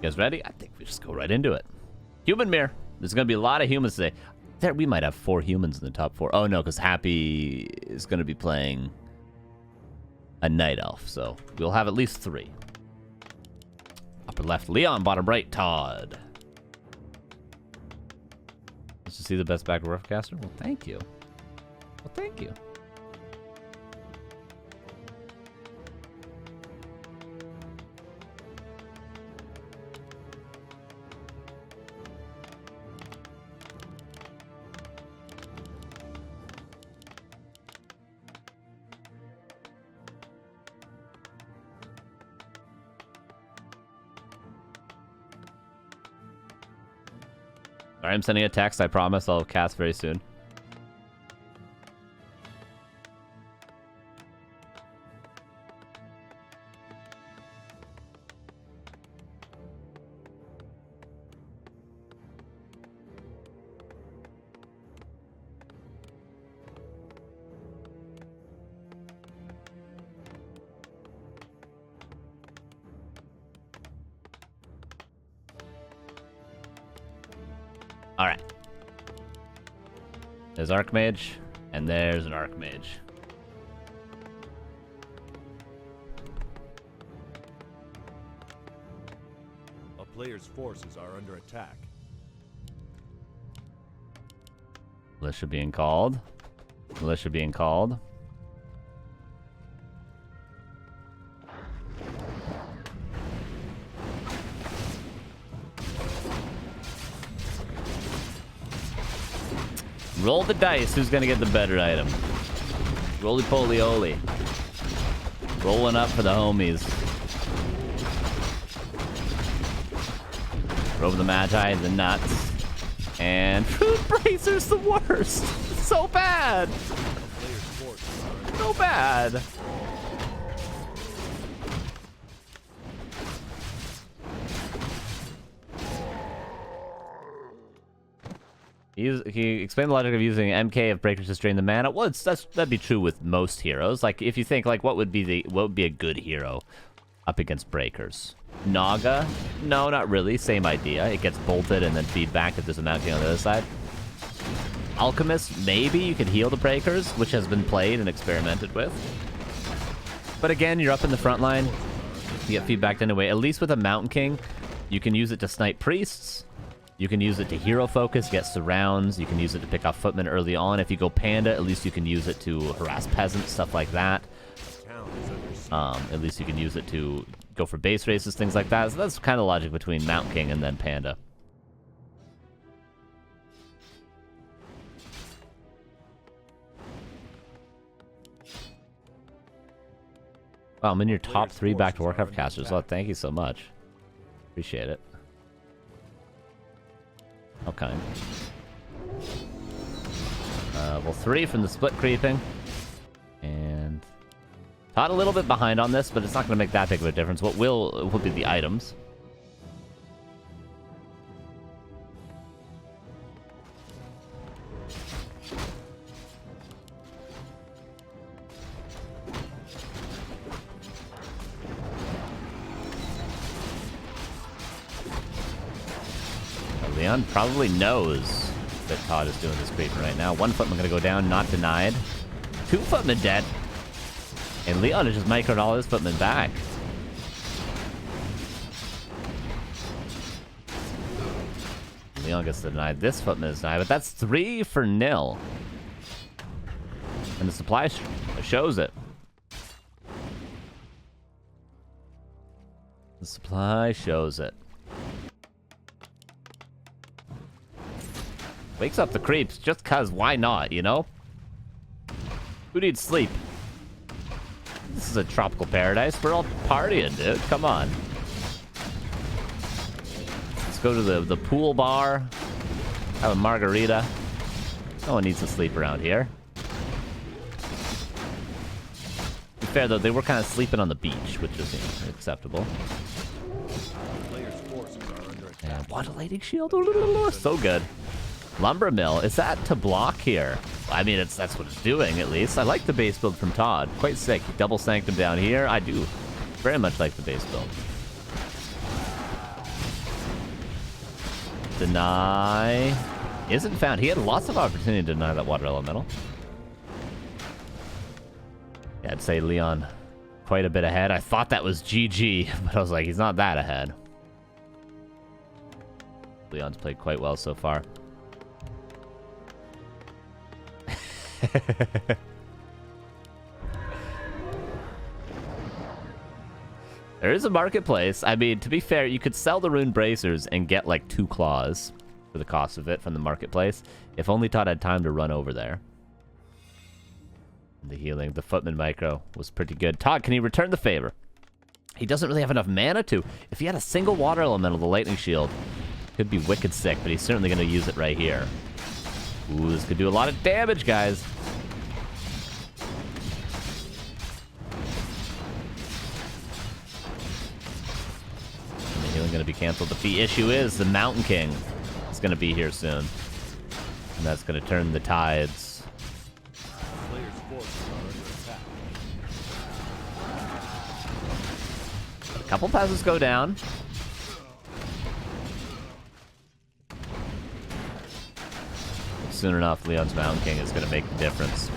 guys ready? I think we just go right into it. Human mirror. There's going to be a lot of humans today. There, we might have 4 humans in the top 4. Oh, no, because Happy is going to be playing a Night Elf. So we'll have at least 3. Upper left, Leon. Bottom right, Todd. Let's just see the best back Warcraft caster. Well, thank you. Well, thank you. Alright, I'm sending a text. I promise I'll cast very soon. Alright. There's Archmage, and there's an Archmage. A player's forces are under attack. Militia being called. Militia being called. Roll the dice. Who's gonna get the better item? Roly-poly-oly. Rolling up for the homies. Robe the Magi, the nuts. And Fruit Bracer's the worst. So bad. So bad. He explained the logic of using MK of Breakers to drain the mana. Well, that'd be true with most heroes. Like, if you think, like, what would be a good hero up against Breakers? Naga? No, not really. Same idea. It gets bolted and then feedback if there's a mounting on the other side. Alchemist? Maybe you could heal the Breakers, which has been played and experimented with. But again, you're up in the front line. You get feedbacked anyway. At least with a Mountain King, you can use it to snipe priests. You can use it to hero focus, get surrounds. You can use it to pick off footmen early on. If you go Panda, at least you can use it to harass peasants, stuff like that. At least you can use it to go for base races, things like that. So that's kind of the logic between Mountain King and then Panda. Wow, I'm in your top 3 back to Warcraft casters. Well, thank you so much. Appreciate it. Okay. Well, 3 from the split creeping. And Todd a little bit behind on this, but it's not going to make that big of a difference. What will be the items. Leon probably knows that Todd is doing this creeping right now. 1 footman gonna go down, not denied. 2 footmen dead. And Leon is just microed all his footmen back. Leon gets denied. This footman is denied, but that's 3 for nil. And the supply shows it. The supply shows it. Wakes up the creeps just cause why not, you know? Who needs sleep? This is a tropical paradise. We're all partying, dude. Come on. Let's go to the pool bar. Have a margarita. No one needs to sleep around here. To be fair, though, they were kind of sleeping on the beach, which is, you know, acceptable. And modulating shield. So good. Lumber mill. Is that to block here? I mean, that's what it's doing, at least. I like the base build from Todd. Quite sick. Double Sanctum down here. I do very much like the base build. Deny isn't found. He had lots of opportunity to deny that water elemental. Yeah, I'd say Leon quite a bit ahead. I thought that was GG, but I was like, he's not that ahead. Leon's played quite well so far. There is a marketplace. I mean, to be fair, you could sell the rune bracers and get like 2 claws for the cost of it from the marketplace. If only ToD had time to run over there. The healing, the footman micro was pretty good. ToD, can he return the favor? He doesn't really have enough mana to. If he had a single water elemental, the lightning shield could be wicked sick, but he's certainly going to use it right here. Ooh, this could do a lot of damage, guys. Healing going to be canceled, but the issue is the Mountain King is going to be here soon. And that's going to turn the tides. Players' forces are under attack. A couple passes go down. Soon enough, Leon's Mountain King is going to make the difference.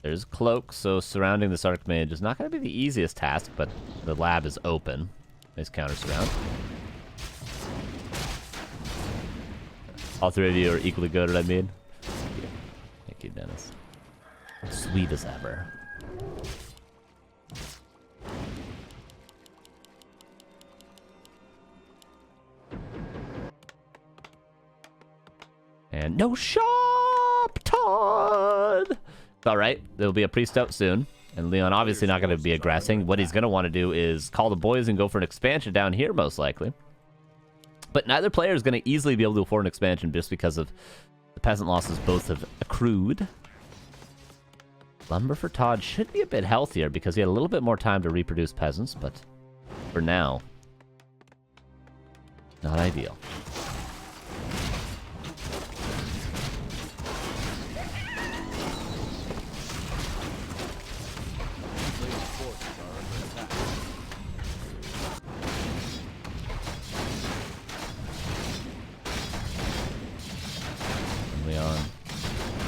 There's Cloak, so surrounding this Archmage is not going to be the easiest task, but the lab is open. Nice counter surround. All 3 of you are equally good, I mean. Thank you, Dennis. Sweet as ever. And no shop, ToD! All right, there'll be a priest out soon, and Leon obviously not going to be aggressing. What he's going to want to do is call the boys and go for an expansion down here, most likely. But neither player is going to easily be able to afford an expansion just because of the peasant losses both have accrued. Lumber for ToD should be a bit healthier because he had a little bit more time to reproduce peasants, but for now, not ideal.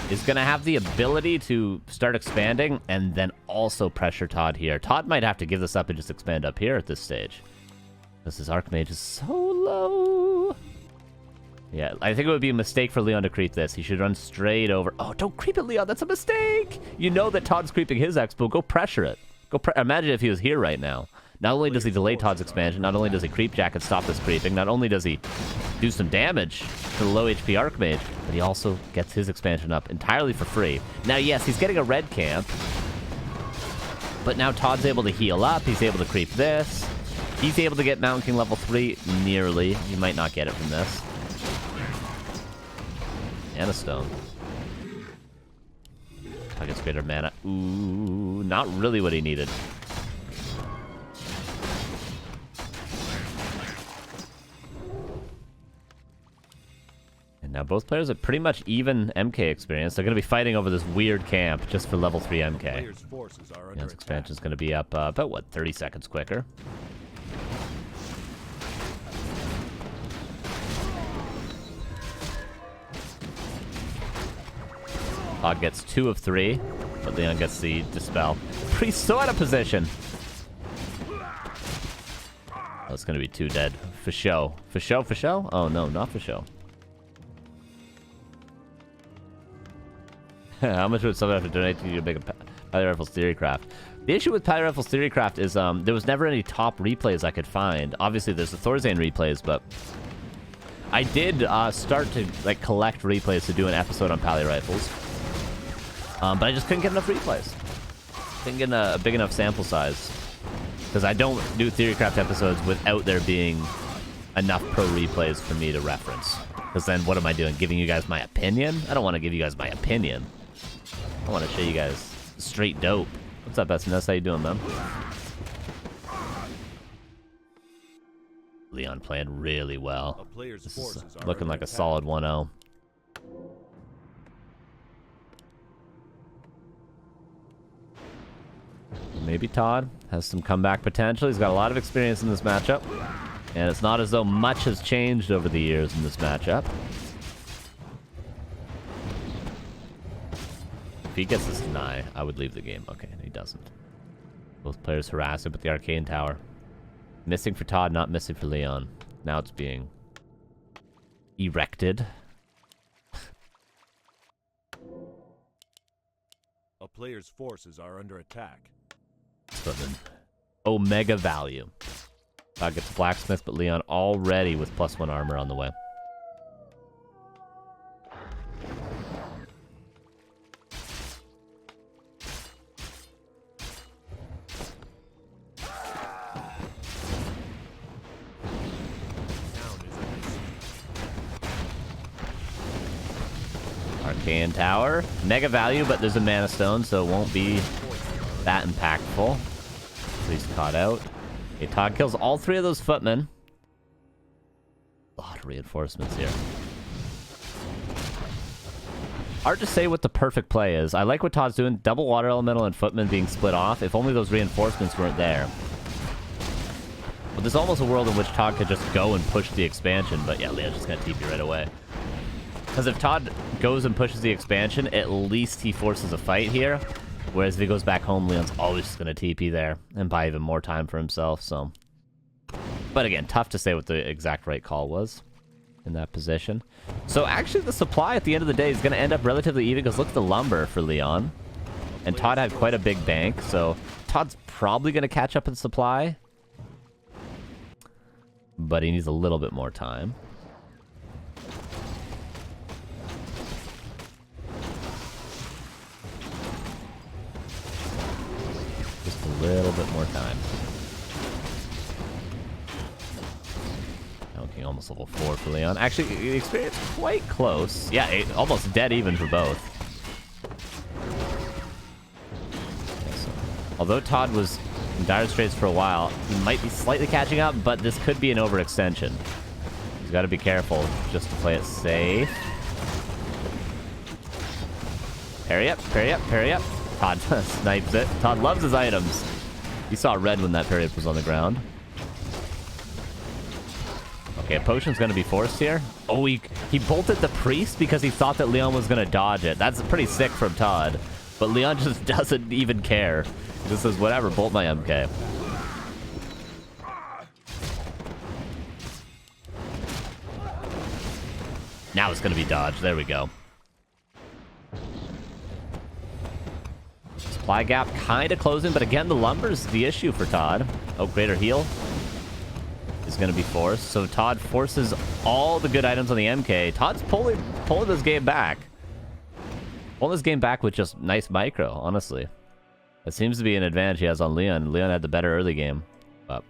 Is going to have the ability to start expanding and then also pressure ToD here. ToD might have to give this up and just expand up here at this stage. Because his Archmage is so low. Yeah, I think it would be a mistake for Leon to creep this. He should run straight over. Oh, don't creep it, Leon. That's a mistake. You know that ToD's creeping his expo. Go pressure it. Imagine if he was here right now. Not only does he delay ToD's expansion, not only does he creep jack and stop this creeping, not only does he do some damage to the low HP Archmage, but he also gets his expansion up entirely for free. Now, yes, he's getting a red camp, but now ToD's able to heal up. He's able to creep this. He's able to get Mountain King level 3, nearly. You might not get it from this. And a stone. Target's greater mana. Ooh, not really what he needed. And now both players have pretty much even MK experience. They're going to be fighting over this weird camp just for level 3 MK. Leon's expansion is going to be up about, what, 30 seconds quicker. ToD gets 2 of 3, but Leon gets the Dispel. Priest so out of position. Oh, it's going to be 2 dead. For show. For show, for show? Oh, no, not for show. How much would someone have to donate to you to make a Pally Rifles Theorycraft? The issue with Pally Rifles Theorycraft is there was never any top replays I could find. Obviously, there's the Thorzane replays, but I did start to like collect replays to do an episode on Pally Rifles. But I just couldn't get enough replays. Couldn't get a big enough sample size. Because I don't do Theorycraft episodes without there being enough pro replays for me to reference. Because then what am I doing? Giving you guys my opinion? I don't want to give you guys my opinion. I want to show you guys straight dope. What's up, SNS? How you doing, man? Leon playing really well. This is looking like a solid 1-0. Maybe maybe ToD has some comeback potential. He's got a lot of experience in this matchup. And it's not as though much has changed over the years in this matchup. If he gets this deny, I would leave the game. Okay, he doesn't. Both players harass him with the Arcane Tower. Missing for ToD, not missing for Leon. Now it's being erected. A player's forces are under attack. Footman. Omega value. ToD gets Blacksmith, but Leon already with +1 armor on the way. Arcane Tower. Mega value, but there's a Mana Stone, so it won't be that impactful. So he's caught out. Okay, ToD kills all 3 of those footmen. A lot of reinforcements here. Hard to say what the perfect play is. I like what ToD's doing. Double Water Elemental and footmen being split off. If only those reinforcements weren't there. But there's almost a world in which ToD could just go and push the expansion. But yeah, Leon's just going to TP right away. Because if ToD goes and pushes the expansion, at least he forces a fight here. Whereas if he goes back home, Leon's always just going to TP there and buy even more time for himself, so. But again, tough to say what the exact right call was in that position. So actually the supply at the end of the day is going to end up relatively even because look at the lumber for Leon. And ToD had quite a big bank, so ToD's probably going to catch up in supply. But he needs a little bit more time. Just a little bit more time. Okay, almost level 4 for Leon. Actually, the experience quite close. Yeah, almost dead even for both. Okay, so, although ToD was in dire straits for a while, he might be slightly catching up, but this could be an overextension. He's got to be careful just to play it safe. Parry up, parry up, parry up. ToD snipes it. ToD loves his items. He saw red when that parry up was on the ground. Okay, a potion's going to be forced here. Oh, he bolted the priest because he thought that Leon was going to dodge it. That's pretty sick from ToD. But Leon just doesn't even care. He just says, whatever, bolt my MK. Now it's going to be dodged. There we go. Supply gap kind of closing, but again, the lumber's the issue for ToD. Oh, greater heal is going to be forced. So ToD forces all the good items on the MK. ToD's pulling this game back. Pulling this game back with just nice micro, honestly. That seems to be an advantage he has on Leon. Leon had the better early game. But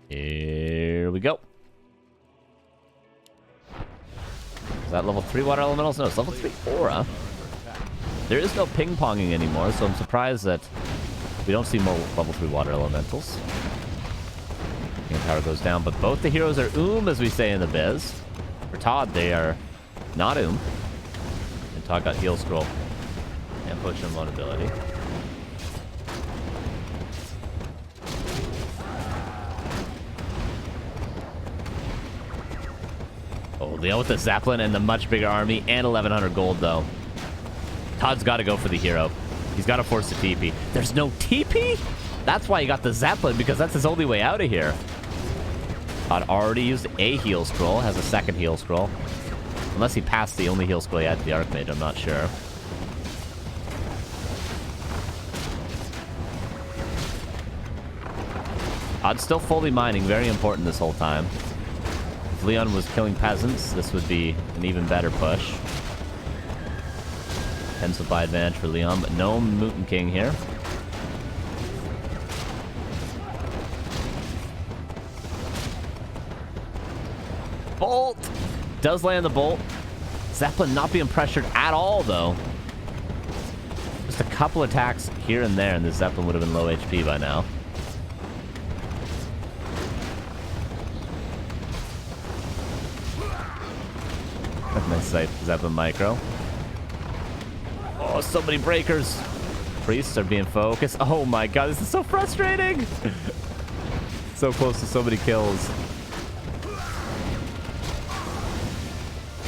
here we go. Is that level 3 water elementals? No, it's level 3 aura. There is no ping-ponging anymore, so I'm surprised that we don't see more level 3 water elementals. Game power goes down, but both the heroes are as we say in the biz. For ToD, they are not And ToD got heal scroll and potion vulnerability. Oh, Leon with the Zeppelin and the much bigger army and 1100 gold, though. ToD's got to go for the hero. He's got to force the TP. There's no TP? That's why he got the Zeppelin, because that's his only way out of here. ToD already used a heal scroll, has a second heal scroll. Unless he passed the only heal scroll he had to the Archmage, I'm not sure. ToD's still fully mining, very important this whole time. If Leon was killing peasants, this would be an even better push. 10 supply advantage for Leon, but no Mutant King here. Bolt! Does land the bolt. Zeppelin not being pressured at all, though. Just a couple attacks here and there, and the Zeppelin would have been low HP by now. Nice Zeppelin micro. Oh, so many breakers. Priests are being focused. Oh my god, this is so frustrating. So close to so many kills.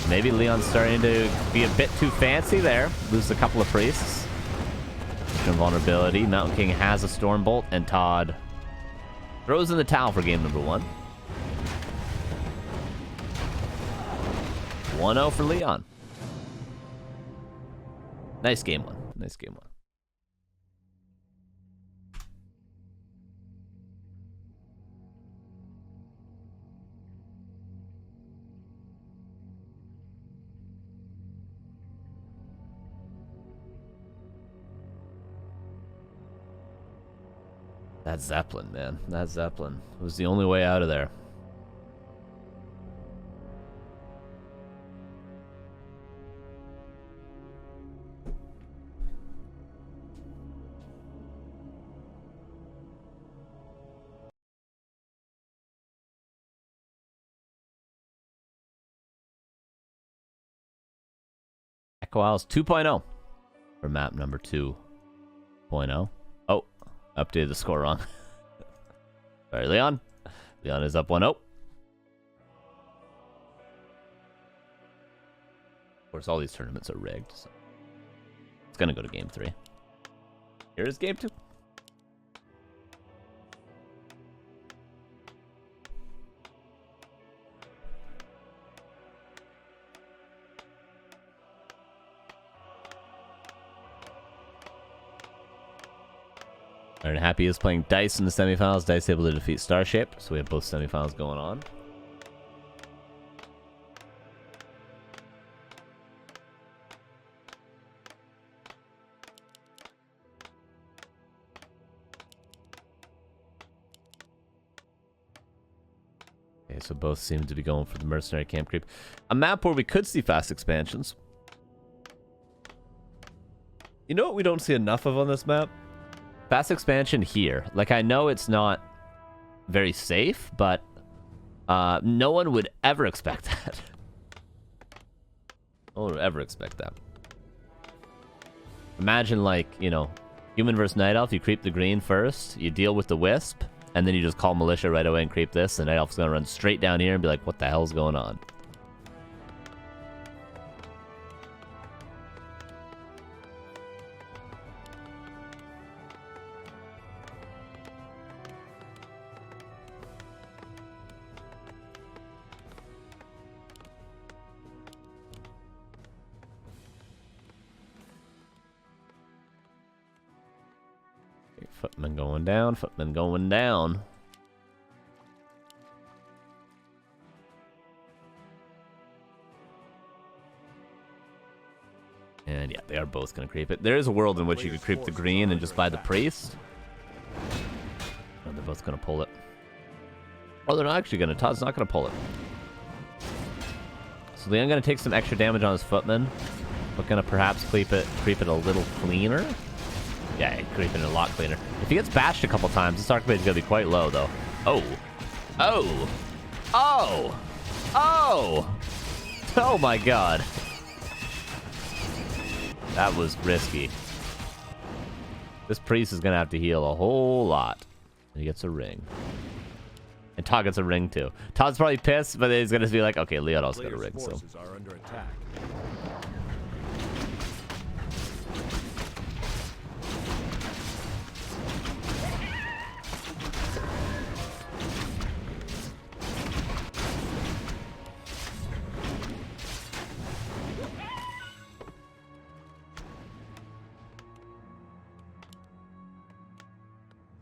Maybe Leon's starting to be a bit too fancy there. Lose a couple of priests. Vulnerability. Mountain King has a Stormbolt, and ToD throws in the towel for game number 1. 1-0 for Leon. Nice game 1. Nice game 1. That Zeppelin, man. That Zeppelin was the only way out of there. Echo Isles 2.0 for map number 2.0. Oh, updated the score wrong. Sorry, Leon. Leon is up 1-0. Of course, all these tournaments are rigged, so it's gonna go to game 3. Here is game 2. And Happy is playing Dice in the semifinals. Dice able to defeat Starshape, so we have both semifinals going on. Okay, so both seem to be going for the Mercenary Camp Creep. A map where we could see fast expansions. You know what we don't see enough of on this map? Fast expansion here. Like, I know it's not very safe, but no one would ever expect that. No one would ever expect that. Imagine, like, you know, Human versus Night Elf, you creep the green first, you deal with the Wisp, and then you just call Militia right away and creep this, and Night Elf's gonna run straight down here and be like, what the hell's going on? Footman going down, Footman going down. And yeah, they are both going to creep it. There is a world in which you could creep the green and just buy the priest. Oh, they're both going to pull it. Oh, they're not actually going to. ToD's not going to pull it. So Leon going to take some extra damage on his Footman. But going to perhaps creep it a little cleaner. Yeah, creeping it a lot cleaner. If he gets bashed a couple times, this Archmage is going to be quite low, though. Oh. Oh. Oh. Oh. Oh, my God. That was risky. This priest is going to have to heal a whole lot. And he gets a ring. And ToD gets a ring, too. ToD's probably pissed, but he's going to be like, okay, Leon also got a ring, so. Are under attack.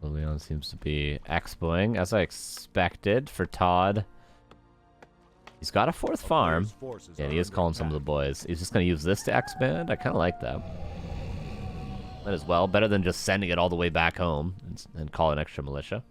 Leon seems to be expoing, as I expected, for ToD. He's got a 4th farm. Yeah, he is calling some of the boys. He's just going to use this to expand. I kind of like that. Might as well. Better than just sending it all the way back home and call an extra militia.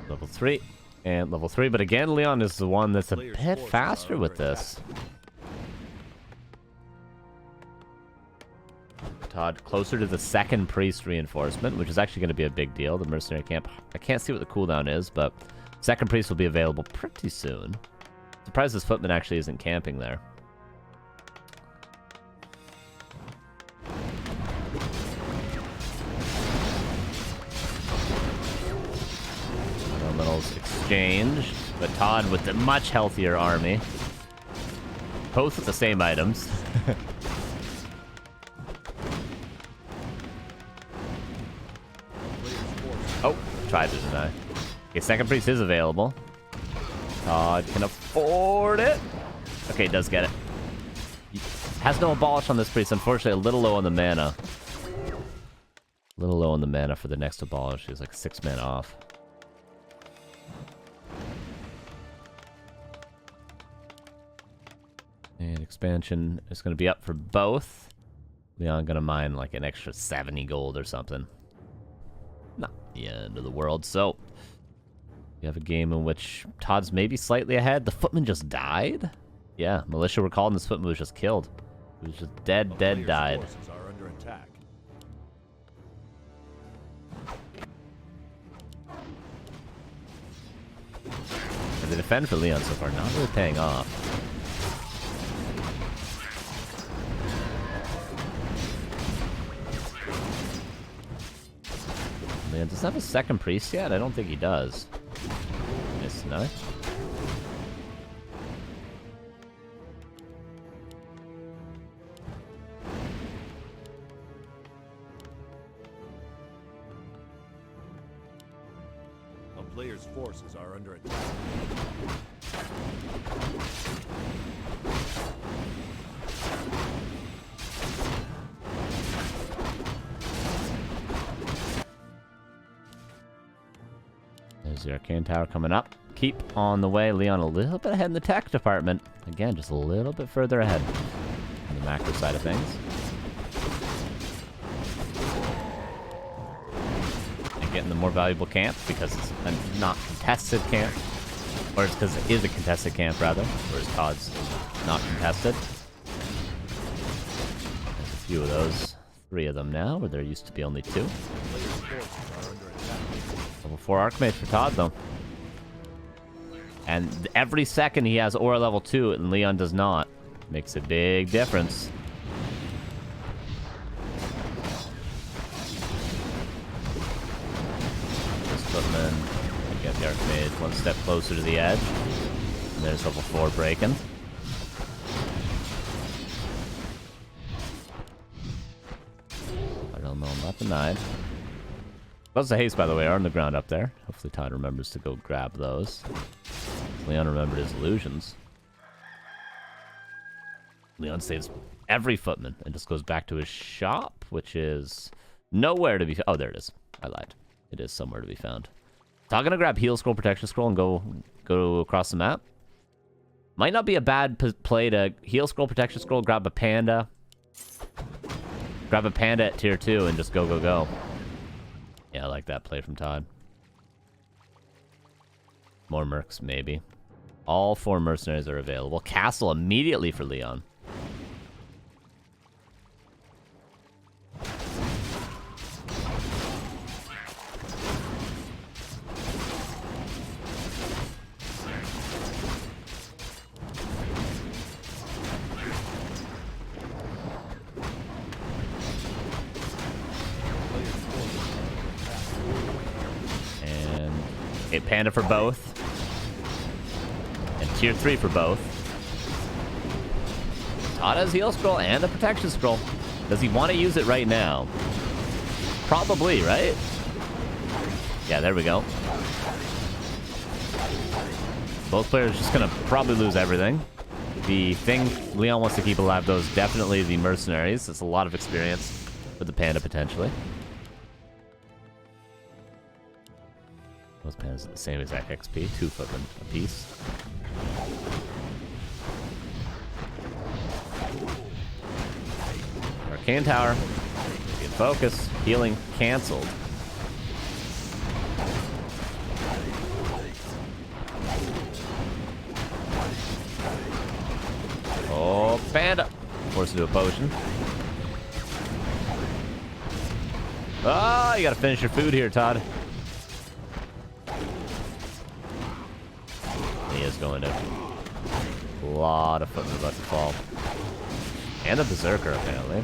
Level 3 and level 3, but again, Leon is the one that's a Players' bit forces faster are with under this. ToD closer to the second priest reinforcement, which is actually going to be a big deal. The mercenary camp, I can't see what the cooldown is, but second priest will be available pretty soon. Surprised this footman actually isn't camping there. Elementals exchanged, but ToD with the much healthier army. Both with the same items. Oh, tried to deny. Okay, second priest is available. ToD can afford it. Okay, does get it. He has no abolish on this priest. Unfortunately, a little low on the mana. A little low on the mana for the next abolish. He's like 6 mana off. And expansion is going to be up for both. Leon going to mine like an extra 70 gold or something. Not the end of the world. So, we have a game in which ToD's maybe slightly ahead. The footman just died? Yeah, militia were called and this footman was just killed. He was just dead, died. Forces are under attack. And the defend for Leon so far not really paying off. Leon doesn't have a second priest yet? I don't think he does. Miss no. A player's forces are under attack. There's the Arcane Tower coming up. Keep on the way. Leon a little bit ahead in the tech department. Again, just a little bit further ahead on the macro side of things. And getting the more valuable camp because it's a not contested camp. Or it's because it is a contested camp, rather. Whereas ToD's not contested. There's a few of those. 3 of them now, where there used to be only 2. Players' forces are under attack. Level 4 Archmage for ToD, though. And every second he has Aura level 2 and Leon does not. Makes a big difference. This footman, get the Archmage 1 step closer to the edge. And there's level 4 breaking. I don't know, not denied. Lots of haste, by the way, are on the ground up there. Hopefully ToD remembers to go grab those. Leon remembered his illusions. Leon saves every footman and just goes back to his shop, which is nowhere to be... Oh, there it is. I lied. It is somewhere to be found. So I'm going to grab Heal Scroll, Protection Scroll, and go across the map. Might not be a bad play to Heal Scroll, Protection Scroll, grab a Panda. Grab a Panda at tier 2 and just go. Yeah, I like that play from ToD. More mercs, maybe. All 4 mercenaries are available. Castle immediately for Leon. Okay, Panda for both. And tier 3 for both. ToD has Heal Scroll and a Protection Scroll. Does he want to use it right now? Probably, right? Yeah, there we go. Both players just gonna probably lose everything. The thing Leon wants to keep alive, though, is definitely the mercenaries. It's a lot of experience for the Panda, potentially. Those pandas at the same exact XP, 2 footmen apiece. Arcane Tower. Get focus. Healing canceled. force into a potion. Ah, you gotta finish your food here, ToD. He is going to. A lot of footmen about to fall. And a berserker, apparently.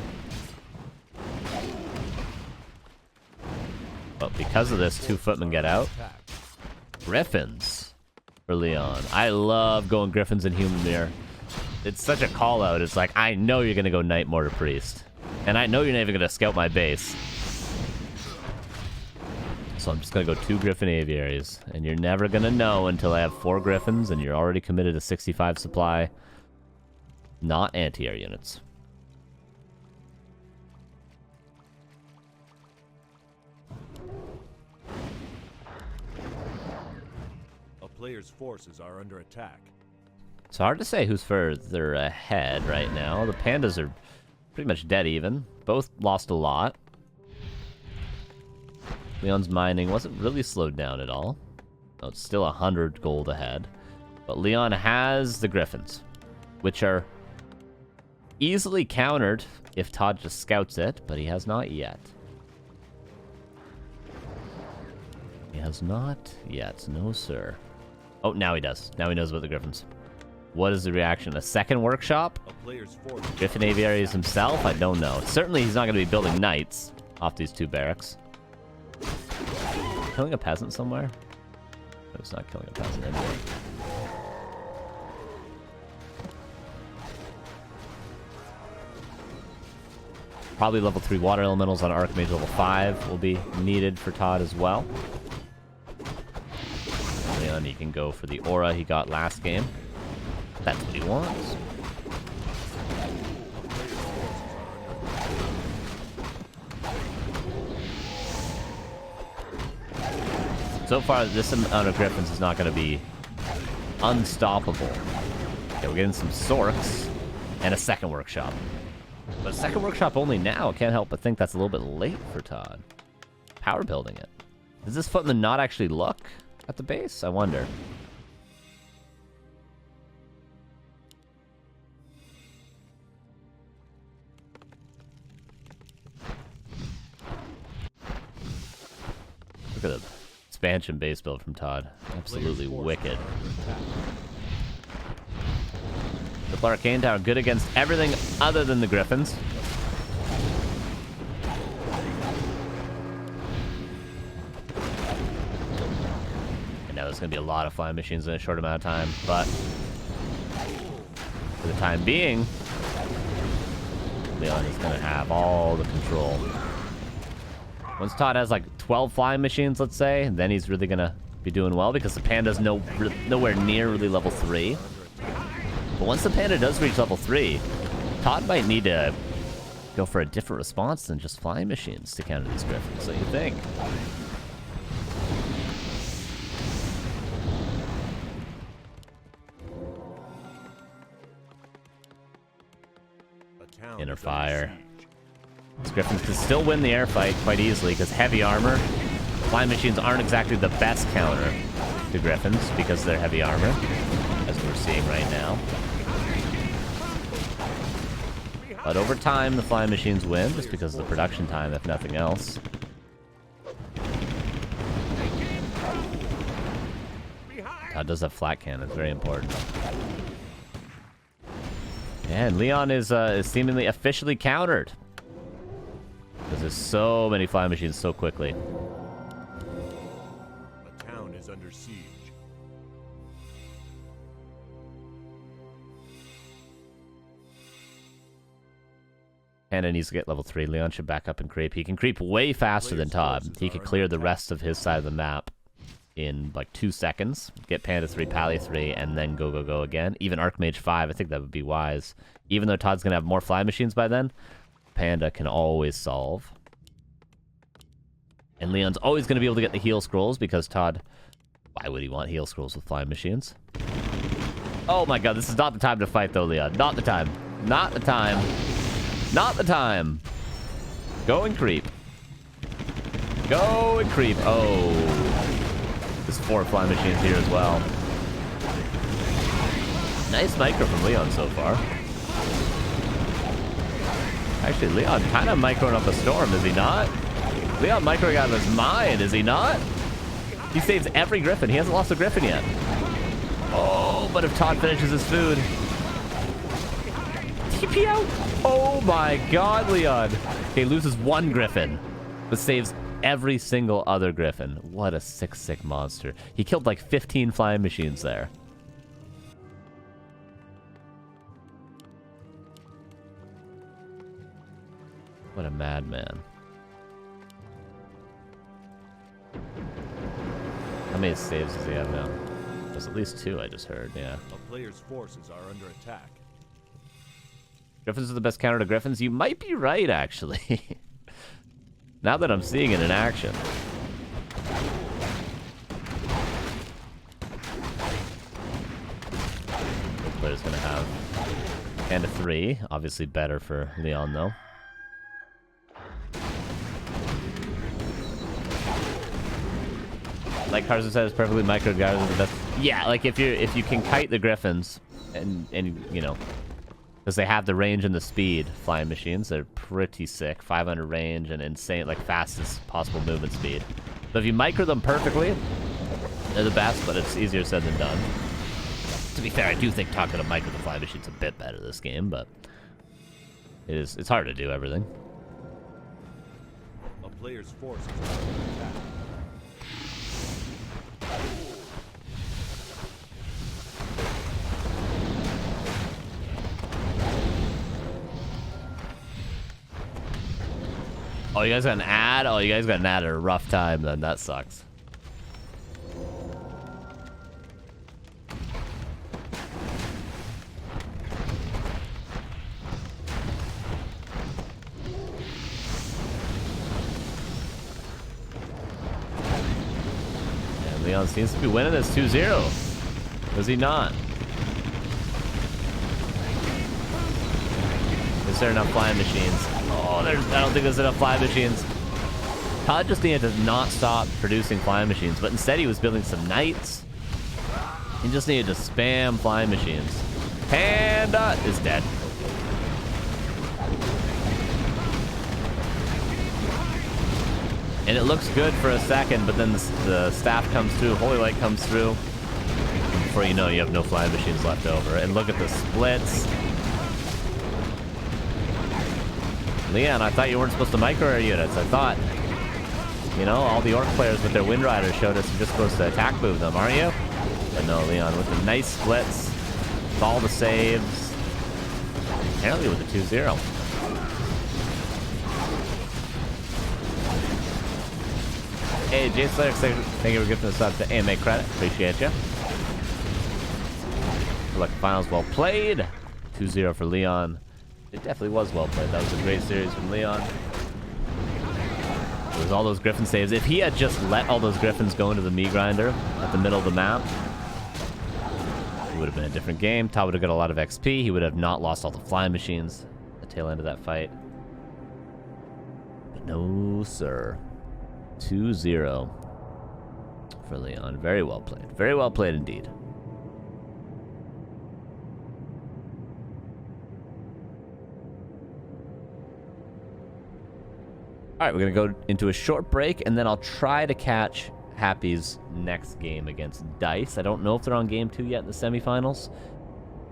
But because of this, 2 footmen get out. Griffins for Leon. I love going Griffins in Human Mirror. It's such a call out. It's like, I know you're going to go Knight Mortar Priest. And I know you're not even going to scout my base. So I'm just going to go 2 Griffin Aviaries. And you're never going to know until I have 4 Griffins and you're already committed to 65 supply. Not anti-air units. A player's forces are under attack. It's hard to say who's further ahead right now. The Pandas are pretty much dead even. Both lost a lot. Leon's mining wasn't really slowed down at all. Oh, it's still 100 gold ahead. But Leon has the Griffins, which are easily countered if ToD just scouts it, but he has not yet. He has not yet, no sir. Oh, now he does. Now he knows about the Griffins. What is the reaction? A second workshop? A player's force. Griffin Aviaries himself? I don't know. Certainly he's not going to be building knights off these 2 barracks. Killing a peasant somewhere? No, it's not killing a peasant anywhere. Probably level 3 water elementals on Archmage level 5 will be needed for ToD as well. Leon, he can go for the aura he got last game. That's what he wants. So far, this amount of Griffins is not going to be unstoppable. Okay, we're getting some Sorks and a second workshop. But a second workshop only now. I can't help but think that's a little bit late for ToD. Power building it. Does this footman not actually look at the base? I wonder. Look at the expansion base build from ToD. Absolutely wicked. The Arcane Tower good against everything other than the Griffins. And now there's going to be a lot of flying machines in a short amount of time, but for the time being, Leon is going to have all the control. Once ToD has like 12 flying machines, let's say, then he's really going to be doing well because the Panda's nowhere near really level 3. But once the Panda does reach level 3, ToD might need to go for a different response than just flying machines to counter these Griffins. So you think? Inner fire. These Griffins can still win the air fight quite easily because heavy armor. Flying machines aren't exactly the best counter to Griffins because they're heavy armor, as we're seeing right now. But over time, the flying machines win just because of the production time, if nothing else. ToD does have flat cannons, very important. And Leon is seemingly officially countered. Because there's so many flying machines so quickly. The town is under siege. Panda needs to get level 3. Leon should back up and creep. He can creep way faster than ToD. He could clear the rest of his side of the map in like 2 seconds. Get Panda 3, Pally 3, and then go again. Even Archmage 5, I think that would be wise. Even though ToD's going to have more flying machines by then, Panda can always solve. And Leon's always going to be able to get the heal scrolls because ToD... Why would he want heal scrolls with flying machines? Oh my god, this is not the time to fight though, Leon. Not the time. Not the time. Not the time. Go and creep. Go and creep. Oh. There's 4 flying machines here as well. Nice micro from Leon so far. Actually, Leon kind of microing up a storm, is he not? Leon microing out of his mind, is he not? He saves every Griffin. He hasn't lost a Griffin yet. Oh, but if ToD finishes his food. TP out. Oh my god, Leon. Okay, loses one Griffin, but saves every single other Griffin. What a sick monster. He killed like 15 flying machines there. What a madman. How many saves does he have now? There's at least 2, I just heard, yeah. A player's forces are under attack. Griffins are the best counter to Griffins? You might be right, actually. Now that I'm seeing it in action. The player's gonna have 10 to 3. Obviously better for Leon, though. Like Carson said, it's perfectly micro guys are the best. Yeah, like if you can kite the Griffins and you know, because they have the range and the speed, flying machines, they're pretty sick. 500 range and insane, like fastest possible movement speed. So if you micro them perfectly, they're the best, but it's easier said than done. To be fair, I do think talking to micro the flying machine's a bit better this game, but it's hard to do everything. A player's forces are under attack. Oh, you guys got an ad? Oh, you guys got an ad at a rough time then. That sucks. And Leon seems to be winning this 2-0. Does he not? Is there enough flying machines? Oh, I don't think there's enough flying machines. ToD just needed to not stop producing flying machines, but instead he was building some knights. He just needed to spam flying machines. Panda is dead. And it looks good for a second, but then the staff comes through, Holy Light comes through. And before you know, you have no flying machines left over. And look at the splits. Leon, I thought you weren't supposed to micro our units. I thought, you know, all the Orc players with their Wind Riders showed us you're just supposed to attack move them, aren't you? But no, Leon, with the nice splits, with all the saves, apparently with the 2-0. Hey, Jay Slayer, thank you for giving us up to AMA credit. Appreciate you. Look, finals well played. 2-0 for Leon. It definitely was well played. That was a great series from Leon. It was all those Griffin saves. If he had just let all those Griffins go into the meat grinder at the middle of the map, it would have been a different game. ToD would have got a lot of XP. He would have not lost all the flying machines at the tail end of that fight. But no, sir. 2-0 for Leon. Very well played. Very well played indeed. All right, we're going to go into a short break, and then I'll try to catch Happy's next game against Dice. I don't know if they're on game 2 yet in the semifinals.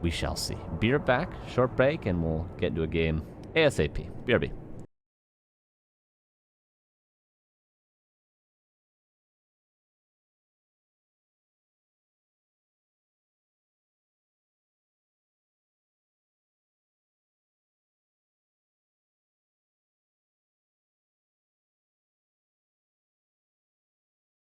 We shall see. Be right back, short break, and we'll get into a game ASAP. BRB.